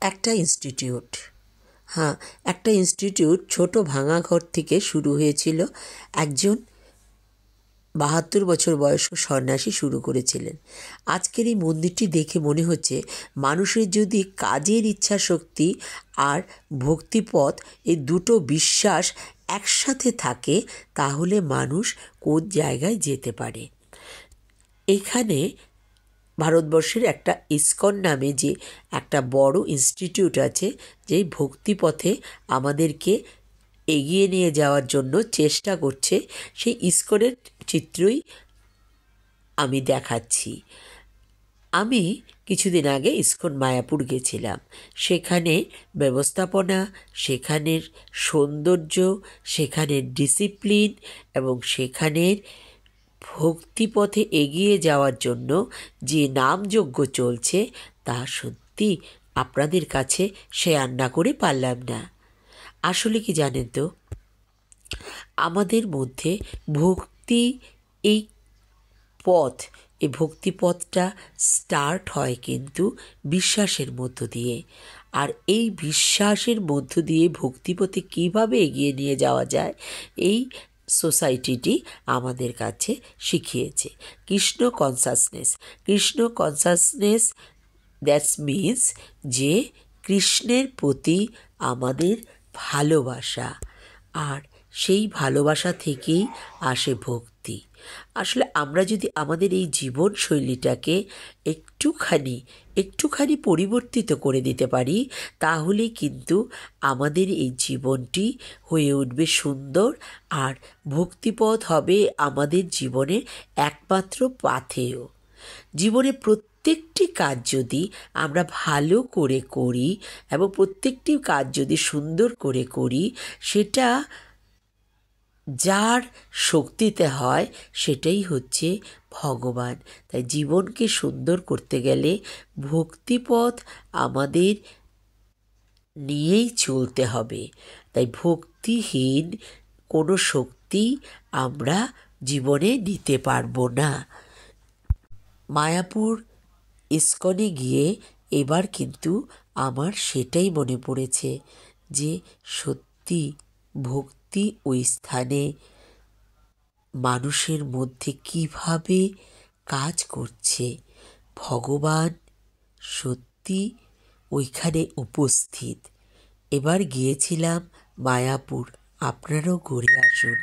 একটা ইনস্টিটিউট। হ্যাঁ, একটা ইনস্টিটিউট ছোট ভাঙা ঘর থেকে শুরু হয়েছিল। একজন 72 বছর বয়স্ক সন্ন্যাসী শুরু করেছিলেন। আজকের এই মন্দিরটি দেখে মনে হচ্ছে মানুষের যদি কাজের ইচ্ছা শক্তি আর ভক্তিপথ এই দুটো বিশ্বাস একসাথে থাকে তাহলে মানুষ কোন জায়গায় যেতে পারে। এখানে ভারতবর্ষের একটা ইসকন নামে যে একটা বড় ইনস্টিটিউট আছে, যেই ভক্তিপথে আমাদেরকে এগিয়ে নিয়ে যাওয়ার জন্য চেষ্টা করছে, সেই ইসকনের চিত্রই আমি দেখাচ্ছি। আমি কিছুদিন আগে ইসকন মায়াপুর গেছিলাম। সেখানে ব্যবস্থাপনা, সেখানের সৌন্দর্য, সেখানের ডিসিপ্লিন এবং সেখানের ভক্তিপথে এগিয়ে যাওয়ার জন্য যে নামযজ্ঞ চলছে তা সত্যি আপনাদের কাছে শেয়ার না করে পারলাম না। আসলে কি জানেন তো, আমাদের মধ্যে ভক্তি এই পথ, এই ভক্তিপথটা স্টার্ট হয় কিন্তু বিশ্বাসের মধ্য দিয়ে। আর এই বিশ্বাসের মধ্য দিয়ে ভক্তিপথে কীভাবে এগিয়ে নিয়ে যাওয়া যায় এই সোসাইটিটি আমাদের কাছে শিখিয়েছে। Krishna consciousness, Krishna consciousness that's means যে কৃষ্ণের প্রতি আমাদের ভালোবাসা, আর সেই ভালোবাসা থেকেই আসে ভক্তি। আসলে আমরা যদি আমাদের এই জীবনশৈলীটাকে একটুখানি পরিবর্তিত করে দিতে পারি তাহলে কিন্তু আমাদের এই জীবনটি হয়ে উঠবে সুন্দর, আর ভক্তিপথ হবে আমাদের জীবনের একমাত্র পাথেয়। জীবনে প্রত্যেকটি কাজ যদি আমরা ভালো করে করি এবং প্রত্যেকটি কাজ যদি সুন্দর করে করি, সেটা যার শক্তিতে হয় সেটাই হচ্ছে ভগবান। তাই জীবনকে সুন্দর করতে গেলে ভক্তিপথ আমাদের নিয়েই চলতে হবে। তাই ভক্তিহীন কোনো শক্তি আমরা জীবনে নিতে পারবো না। মায়াপুর ইসকনে গিয়ে এবার কিন্তু আমার সেটাই মনে পড়েছে যে সত্যি ভক্তি ওই স্থানে মানুষের মধ্যে কিভাবে কাজ করছে। ভগবান সত্যি ওইখানে উপস্থিত। এবার গিয়েছিলাম মায়াপুর, আপনারাও ঘুরে আসুন।